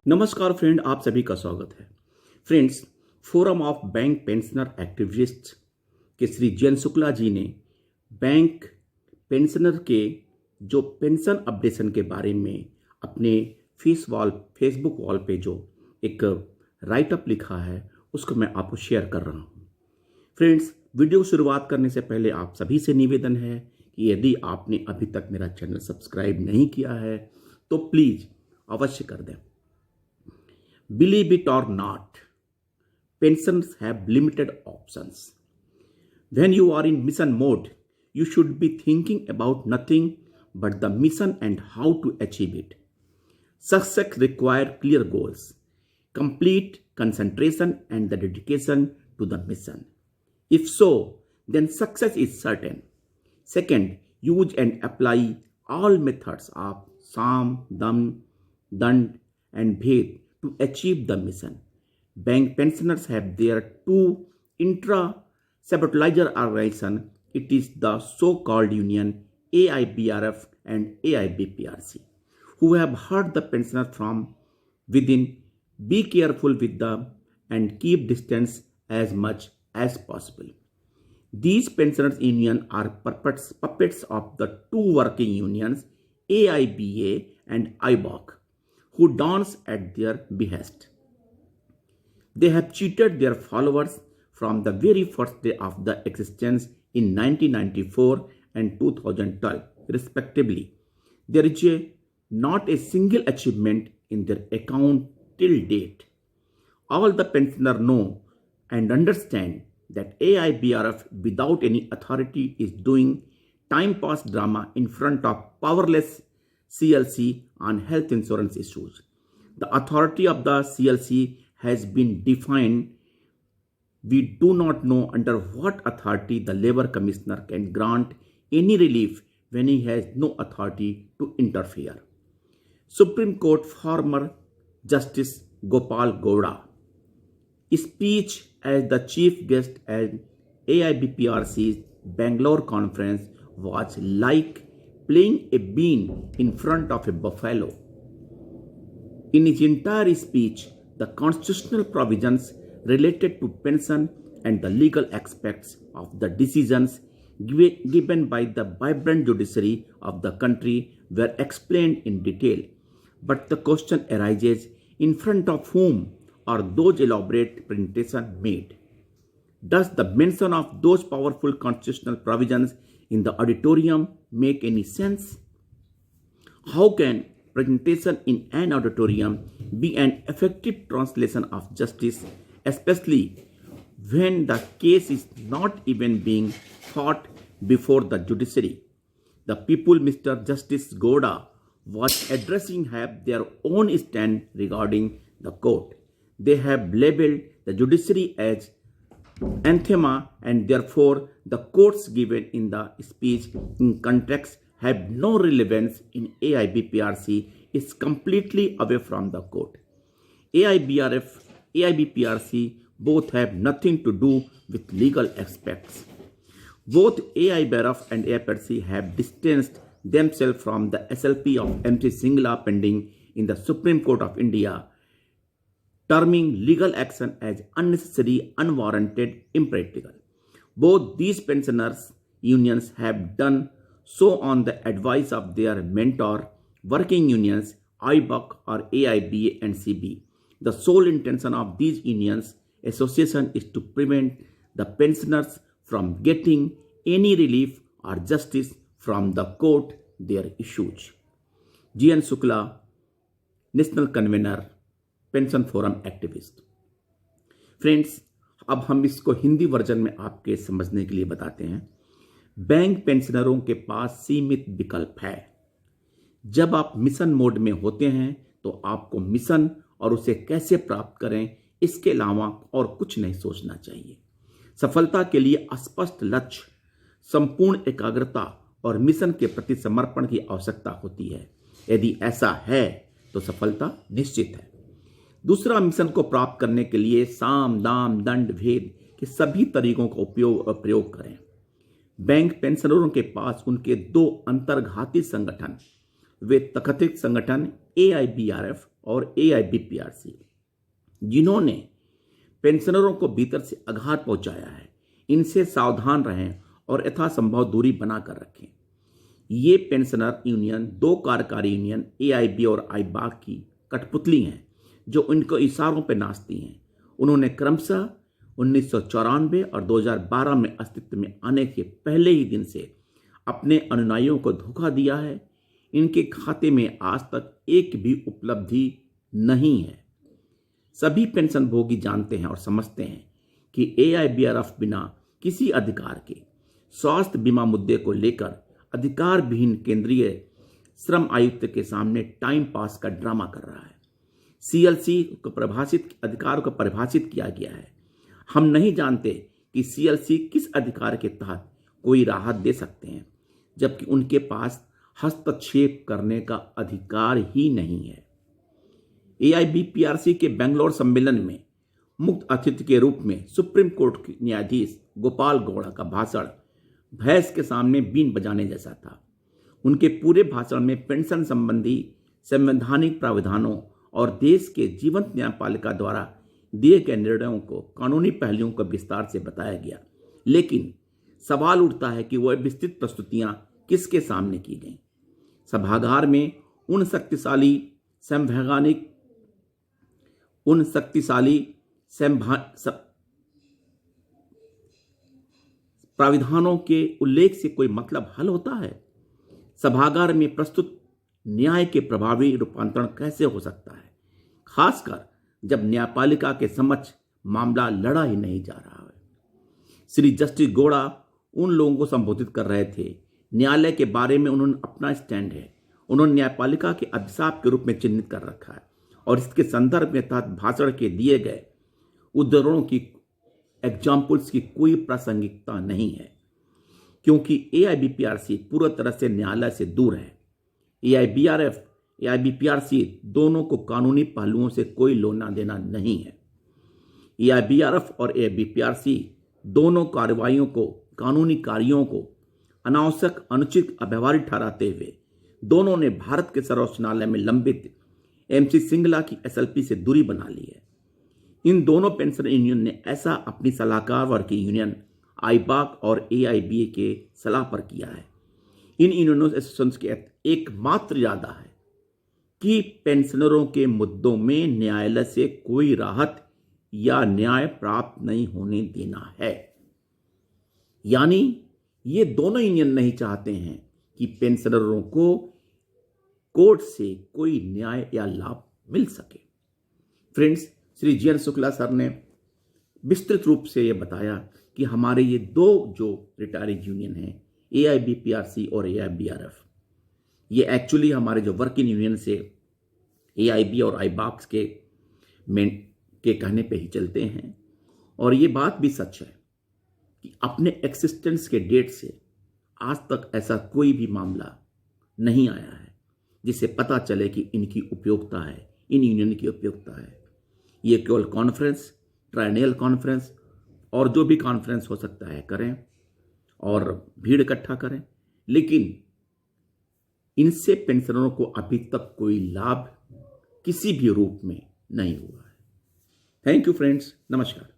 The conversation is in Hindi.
नमस्कार फ्रेंड, आप सभी का स्वागत है। Friends, forum of bank pensioner activist के श्री जयंत शुक्ला जी ने बैंक पेंशनर के जो पेंशन अपडेशन के बारे में अपने फेसबुक वॉल पे जो एक राइटअप लिखा है उसको मैं आपको शेयर कर रहा हूँ। फ्रेंड्स, वीडियो शुरुआत करने से पहले आप सभी से निवेदन है कि यदि आपने अभी तक मेरा चैनल सब्सक्राइब नहीं किया है तो प्लीज़ अवश्य कर दें। Believe it or not, pensions have limited options. When you are in mission mode, you should be thinking about nothing but the mission and how to achieve it. Success requires clear goals, complete concentration, and the dedication to the mission. If so, then success is certain. Second, use and apply all methods of Sam, Dam, Dand, and Bhed to achieve the mission. Bank pensioners have their two intra-sabotager organizations. It is the so-called union AIBRF and AIBPRC, who have hurt the pensioners from within. Be careful with them and keep distance as much as possible. These pensioners unions are puppets of the two working unions AIBA and IBOC, who dance at their behest. They have cheated their followers from the very first day of the existence in 1994 and 2012, respectively. There is not a single achievement in their account till date. All the pensioners know and understand that AIBRF without any authority is doing time pass drama in front of powerless CLC on health insurance issues. The authority of the CLC has been defined. We do not know under what authority the Labour Commissioner can grant any relief when he has no authority to interfere. Supreme Court former Justice Gopal Gowda speech as the chief guest at AIBPRC's Bangalore conference was like playing a bean in front of a buffalo. In his entire speech, the constitutional provisions related to pension and the legal aspects of the decisions given by the vibrant judiciary of the country were explained in detail. But the question arises, in front of whom are those elaborate presentations made? Does the mention of those powerful constitutional provisions in the auditorium make any sense? How can presentation in an auditorium be an effective translation of justice, especially when the case is not even being fought before the judiciary? The people Mr. Justice Gowda was addressing have their own stand regarding the court. They have labeled the judiciary as anathema, and therefore the quotes given in the speech in context have no relevance in AIBPRC is completely away from the court. AIBRF, AIBPRC both have nothing to do with legal aspects. Both AIBRF and AIBPRC have distanced themselves from the SLP of MC Singla pending in the Supreme Court of India, terming legal action as unnecessary, unwarranted, impractical. Both these pensioners' unions have done so on the advice of their mentor, working unions, IBOC or AIBA and CB. The sole intention of these unions association is to prevent the pensioners from getting any relief or justice from the court their issues. Jayant Shukla, National Convener, pension forum activist. Friends, अब हम इसको हिंदी वर्जन में आपके समझने के लिए बताते हैं। बैंक पेंशनरों के पास सीमित विकल्प है। जब आप मिशन मोड में होते हैं तो आपको मिशन और उसे कैसे प्राप्त करें इसके अलावा और कुछ नहीं सोचना चाहिए। सफलता के लिए स्पष्ट लक्ष्य, संपूर्ण एकाग्रता और मिशन के प्रति समर्पण की आवश्यकता होती है। यदि ऐसा है तो सफलता निश्चित है। दूसरा, मिशन को प्राप्त करने के लिए साम, दाम, दंड, भेद के सभी तरीकों का प्रयोग करें। बैंक पेंशनरों के पास उनके दो अंतर्घाती संगठन वे तथाकथित संगठन AIBRF और AIBPRC, जिन्होंने पेंशनरों को भीतर से आघात पहुंचाया है, इनसे सावधान रहें और यथासंभव दूरी बनाकर रखें। ये पेंशनर यूनियन दो कार्यकारी यूनियन AIB और IBAC की कठपुतली हैं जो उनको इशारों पर नाचती हैं। उन्होंने क्रमशः 1994 और 2012 में अस्तित्व में आने के पहले ही दिन से अपने अनुयायियों को धोखा दिया है। इनके खाते में आज तक एक भी उपलब्धि नहीं है। सभी पेंशनभोगी जानते हैं और समझते हैं कि AIBRF बिना किसी अधिकार के स्वास्थ्य बीमा मुद्दे को लेकर अधिकार विहीन केंद्रीय श्रम आयुक्त के सामने टाइम पास का ड्रामा कर रहा है। CLC को अधिकार को परिभाषित किया गया है। हम नहीं जानते कि CLC किस अधिकार के तहत कोई राहत दे सकते हैं, जबकि उनके पास हस्तक्षेप करने का अधिकार ही नहीं है। AIBPRC के बेंगलोर सम्मेलन में मुख्य अतिथि के रूप में सुप्रीम कोर्ट के न्यायाधीश गोपाल गौड़ा का भाषण भैंस के सामने बीन बजाने जैसा था। उनके पूरे भाषण में पेंशन संबंधी संवैधानिक प्रावधानों और देश के जीवंत न्यायपालिका द्वारा दिए गए निर्णयों को, कानूनी पहलुओं को विस्तार से बताया गया, लेकिन सवाल उठता है कि वह विस्तृत प्रस्तुतियां किसके सामने की गईं। सभागार में उन शक्तिशाली प्राविधानों के उल्लेख से कोई मतलब हल होता है? सभागार में प्रस्तुत न्याय के प्रभावी रूपांतरण कैसे हो सकता है, खासकर जब न्यायपालिका के समक्ष मामला लड़ा ही नहीं जा रहा है? श्री जस्टिस गौड़ा उन लोगों को संबोधित कर रहे थे। न्यायालय के बारे में उन्होंने अपना स्टैंड है, उन्होंने न्यायपालिका के अभिशाप के रूप में चिन्हित कर रखा है और इसके संदर्भ में तहत भाषण के दिए गए उदाहरणों की एग्जाम्पल्स की कोई प्रासंगिकता नहीं है, क्योंकि AIBPRC पूरी तरह से न्यायालय से दूर है। AIBRF, AIBPRC दोनों को कानूनी पहलुओं से कोई लेना देना नहीं है। AIBRF और AIBPRC दोनों कार्रवाइयों को, कानूनी कार्यों को अनावश्यक, अनुचित, अव्यवहारिक ठहराते हुए दोनों ने भारत के सर्वोच्च न्यायालय में लंबित MC सिंगला की SLP से दूरी बना ली है। इन दोनों पेंशन यूनियन ने ऐसा अपनी सलाहकार वर्ग की यूनियन IBAC और AIBA के सलाह पर किया है। इन यूनियनों एसोसिएशंस की एकमात्र इरादा है कि पेंशनरों के मुद्दों में न्यायालय से कोई राहत या न्याय प्राप्त नहीं होने देना है। यानी ये दोनों यूनियन नहीं चाहते हैं कि पेंशनरों को कोर्ट से कोई न्याय या लाभ मिल सके। Friends, Shri GN Shukla sir ने विस्तृत रूप से ये बताया कि हमारे ये दो जो रिटायरिंग यूनियन हैं, AIBPRC और AIBRF, ये एक्चुअली हमारे जो वर्किंग यूनियन से AIB और IBAC के कहने पे ही चलते हैं। और ये बात भी सच है कि अपने एक्सिस्टेंस के डेट से आज तक ऐसा कोई भी मामला नहीं आया है जिससे पता चले कि इनकी उपयोगिता है, इन यूनियन की उपयोगिता है। ये केवल कॉन्फ्रेंस, ट्राइनियल कॉन्फ्रेंस और जो भी कॉन्फ्रेंस हो सकता है करें और भीड़ इकट्ठा करें, लेकिन इनसे पेंशनरों को अभी तक कोई लाभ किसी भी रूप में नहीं हुआ है। थैंक यू फ्रेंड्स, नमस्कार।